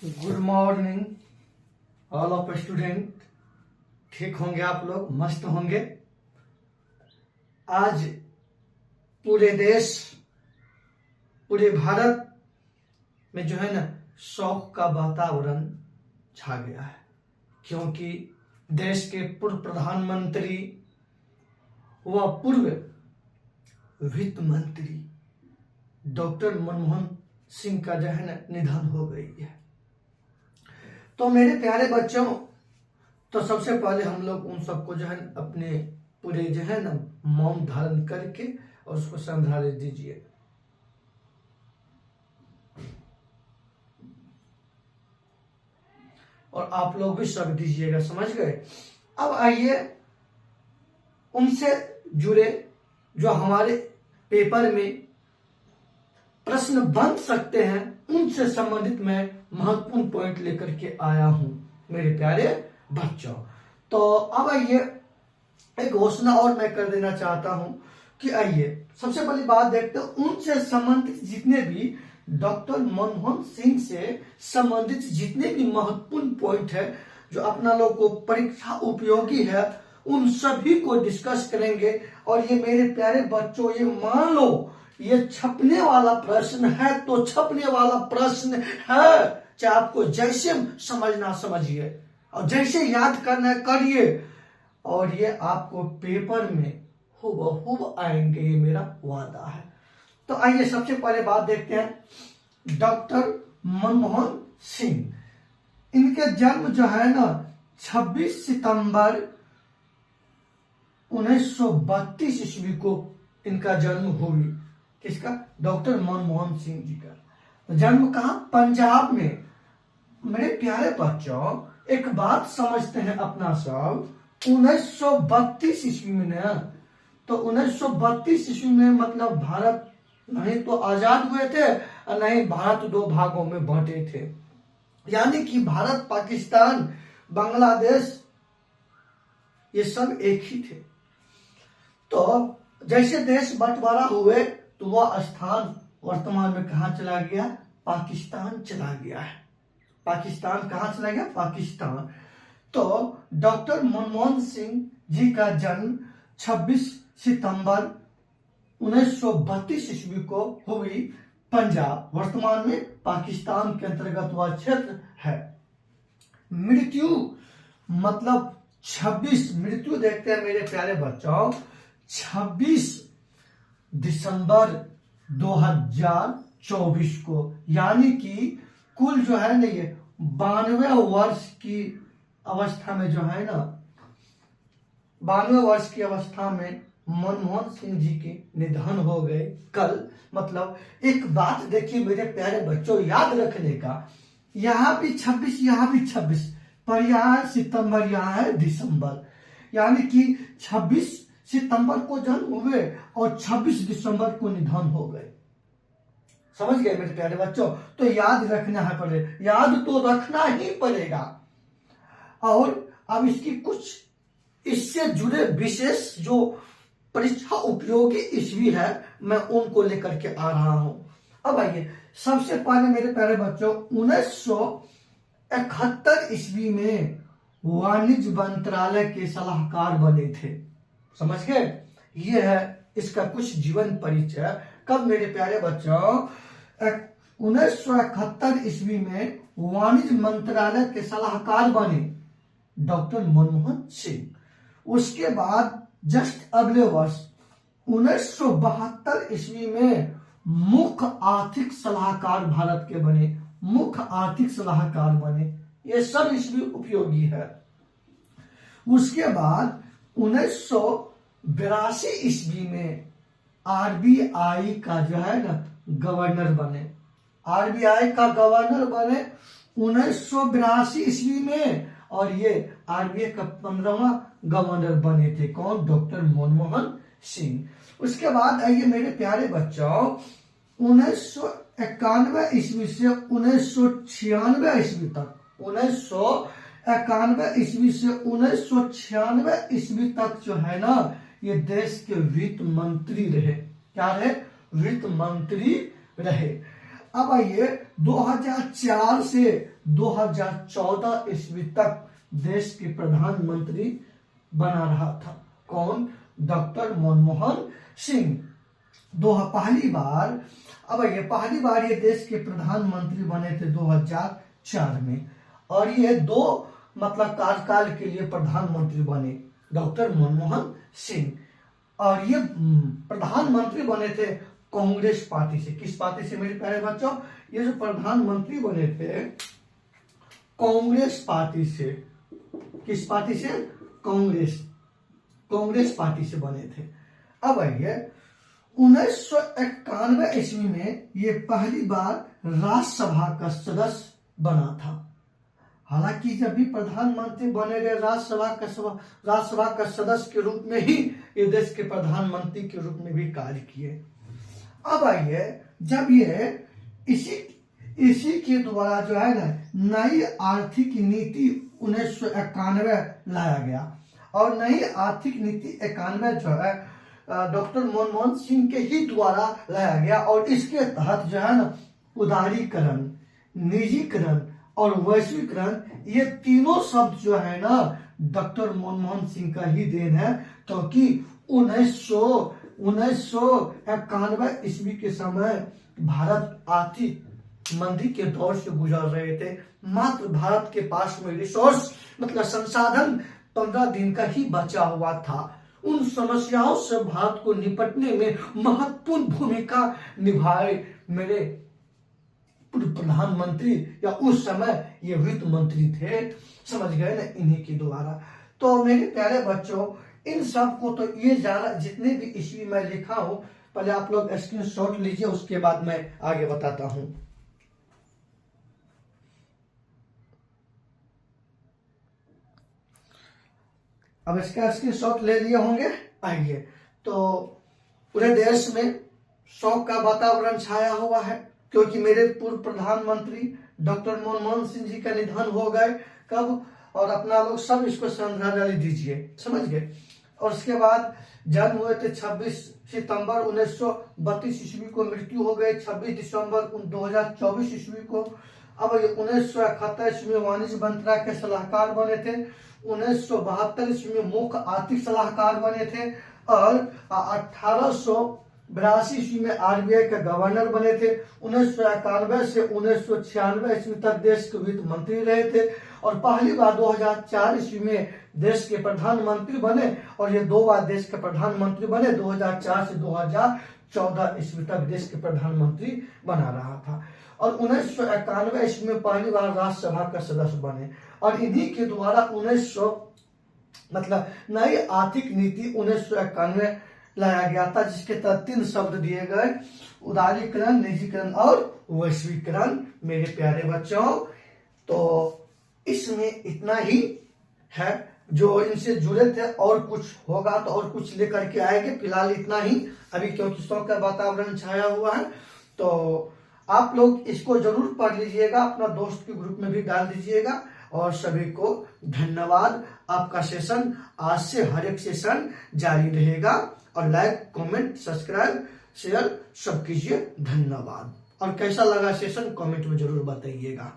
Good morning all of student. ठीक होंगे आप लोग, मस्त होंगे। आज पूरे देश, पूरे भारत में जो है ना, शौक का वातावरण छा गया है, क्योंकि देश के पूर्व प्रधानमंत्री व पूर्व वित्त मंत्री डॉक्टर मनमोहन सिंह का जो है ना निधन हो गई है। तो मेरे प्यारे बच्चों, तो सबसे पहले हम लोग उन सबको जो है अपने पूरे जो है ना मौन धारण करके और उसको श्रद्धांजलि दीजिए। और आप लोग भी सब दीजिएगा, समझ गए। अब आइए उनसे जुड़े जो हमारे पेपर में प्रश्न बन सकते हैं, उनसे संबंधित मैं महत्वपूर्ण पॉइंट लेकर के आया हूं मेरे प्यारे बच्चों। तो अब आइए एक घोषणा और मैं कर देना चाहता हूं कि आइए सबसे पहली बात देखते हैं, उनसे संबंधित जितने भी डॉक्टर मनमोहन सिंह से संबंधित जितने भी महत्वपूर्ण पॉइंट है जो अपना लोग को परीक्षा उपयोगी है, उन सभी को डिस्कस करेंगे। और ये मेरे प्यारे बच्चों, ये मान लो ये छपने वाला प्रश्न है तो छपने वाला प्रश्न है, चाहे आपको जैसे समझना समझिए और जैसे याद करना है करिए, और ये आपको पेपर में हुबहू आएंगे, ये मेरा वादा है। तो आइए सबसे पहले बात देखते हैं डॉक्टर मनमोहन सिंह। इनके जन्म जो है ना 26 सितंबर 1932 ईस्वी को इनका जन्म हुई। किसका? डॉक्टर मनमोहन सिंह जी का। जन्म कहां? पंजाब में। मेरे प्यारे बच्चों, एक बात समझते हैं अपना सब, 1932 ईस्वी में ना, तो 1932 ईस्वी में मतलब भारत नहीं तो आजाद हुए थे और नहीं भारत दो भागों में बांटे थे, यानी कि भारत, पाकिस्तान, बांग्लादेश ये सब एक ही थे। तो जैसे देश बंटवारा हुए तो वह स्थान वर्तमान में कहां चला गया? पाकिस्तान चला गया है। पाकिस्तान कहां चला गया? पाकिस्तान। तो डॉक्टर मनमोहन सिंह जी का जन्म 26 सितंबर 1932 ईस्वी को हुई, पंजाब, वर्तमान में पाकिस्तान के अंतर्गत वह क्षेत्र है। मृत्यु मतलब 26, मृत्यु देखते हैं मेरे प्यारे बच्चों 26 दिसंबर 2024 को, यानी कि कुल जो है ना ये 92 वर्ष की अवस्था में जो है ना, 92 वर्ष की अवस्था में मनमोहन सिंह जी के निधन हो गए कल। मतलब एक बात देखिए मेरे प्यारे बच्चों, याद रखने का, यहां भी 26, यहां भी 26, पर यहां है सितंबर, यहां है दिसंबर, यानी कि 26 सितंबर को जन्म हुए और 26 दिसंबर को निधन हो गए। समझ गए मेरे प्यारे बच्चों? तो याद रखना है, पड़े याद तो रखना ही पड़ेगा। और अब इसकी कुछ इससे जुड़े विशेष जो परीक्षा उपयोगी ईस्वी है, मैं उनको लेकर के आ रहा हूं। अब आइए सबसे पहले मेरे प्यारे बच्चों, 1971 ईस्वी में वाणिज्य मंत्रालय के सलाहकार बने थे। समझ गए? ये है इसका कुछ जीवन परिचय। कब मेरे प्यारे बच्चों? 1971 ईस्वी में वाणिज्य मंत्रालय के सलाहकार बने डॉक्टर मनमोहन सिंह। उसके बाद जस्ट अगले वर्ष 1972 ईस्वी में मुख्य आर्थिक सलाहकार भारत के बने, मुख्य आर्थिक सलाहकार बने। ये सब ईस्वी उपयोगी है। उसके बाद 1982 ईस्वी में आरबीआई का जो है ना गवर्नर बने, आरबीआई का गवर्नर बने 1982 ईस्वी में, और ये आरबीआई का 15वां गवर्नर बने थे। कौन? डॉक्टर मनमोहन सिंह। उसके बाद आइए मेरे प्यारे बच्चों, 1991 ईस्वी से 1996 ईस्वी तक, 1991 ईस्वी से 1996 ईस्वी तक जो है ना, ये देश के वित्त मंत्री रहे। क्या रहे? वित्त मंत्री रहे। अब आइए 2004 से 2014 ईस्वी तक देश के प्रधानमंत्री बना रहा था। कौन? डॉक्टर मनमोहन सिंह। पहली बार ये देश के प्रधानमंत्री बने थे 2004 में, और ये 2 कार्यकाल के लिए प्रधानमंत्री बने डॉक्टर मनमोहन सिंह। और ये प्रधानमंत्री बने थे कांग्रेस पार्टी से। किस पार्टी से मेरे प्यारे बच्चों? ये जो प्रधानमंत्री बने थे कांग्रेस पार्टी से। किस पार्टी से? कांग्रेस पार्टी से बने थे। अब आइए 1991 ईस्वी में ये पहली बार राज्यसभा का सदस्य बना था। हालांकि जब भी प्रधानमंत्री बने गए राज्यसभा का सदस्य के रूप में ही ये देश के प्रधानमंत्री के रूप में भी कार्य किए। अब आइए, जब ये इसी के द्वारा जो है ना नई आर्थिक नीति 1991 लाया गया, और नई आर्थिक नीति 91 जो है डॉक्टर मनमोहन सिंह के ही द्वारा लाया गया। और इसके तहत जो है ना उदारीकरण, निजीकरण और वैश्वीकरण, ये तीनों शब्द जो है ना डॉक्टर मनमोहन सिंह का ही देन है, क्योंकि 1991 ईस्वी के समय भारत आर्थिक मंदी के दौर से गुजर रहे थे। मात्र भारत के पास में रिसोर्स संसाधन 15 दिन का ही बचा हुआ था। उन समस्याओं से भारत को निपटने में महत्वपूर्ण भूमिका निभाए मेरे प्रधानमंत्री, या उस समय ये वित्त मंत्री थे, समझ गए ना, इन्हीं के द्वारा। तो मेरे प्यारे बच्चों, इन सब को तो ये जाना, जितने भी ईस्वी में लिखा हूं, पहले आप लोग स्क्रीनशॉट लीजिए, उसके बाद मैं आगे बताता हूं। अब इसका स्क्रीनशॉट ले लिए होंगे। आइए, तो पूरे देश में शोक का वातावरण छाया हुआ है, क्योंकि मेरे पूर्व प्रधानमंत्री डॉक्टर मनमोहन सिंह जी का निधन हो गए। कब? और अपना लोग सब इसको श्रद्धांजलि दीजिए, समझ गए। और उसके बाद जन्म हुए थे 26 सितंबर 1932 ईस्वी को, मृत्यु हो गए 26 दिसंबर 2024 ईस्वी को। अब 1971 ईस्वी में वाणिज्य मंत्रालय के सलाहकार बने थे। 1972 ईस्वी में मुख्य आर्थिक सलाहकार बने थे, और 1882 ईस्वी में आरबीआई के गवर्नर बने थे। 1991 से 1996 ईस्वी तक देश के वित्त मंत्री रहे थे, और पहली बार 2004 ईस्वी में देश के प्रधानमंत्री बने, और ये 2 बार देश के प्रधानमंत्री बने। 2004 से 2014 ईस्वी तक देश के प्रधानमंत्री बना रहा था। और 1991 ईस्वी में पहली बार राज्यसभा का सदस्य बने, और इन्हीं के द्वारा नई आर्थिक नीति 1991 लाया गया था, जिसके तहत 3 शब्द दिए गए: उदारीकरण, निजीकरण और वैश्वीकरण। मेरे प्यारे बच्चों, तो इसमें इतना ही है जो इनसे जुड़े थे, और कुछ होगा तो और कुछ लेकर के आएंगे। फिलहाल इतना ही अभी, क्योंकि शोक का वातावरण छाया हुआ है। तो आप लोग इसको जरूर पढ़ लीजिएगा, अपना दोस्त के ग्रुप में भी डाल दीजिएगा। और सभी को धन्यवाद। आपका सेशन आज से हर एक सेशन जारी रहेगा, और लाइक, कमेंट, सब्सक्राइब, शेयर सब कीजिए। धन्यवाद। और कैसा लगा सेशन कमेंट में जरूर बताइएगा।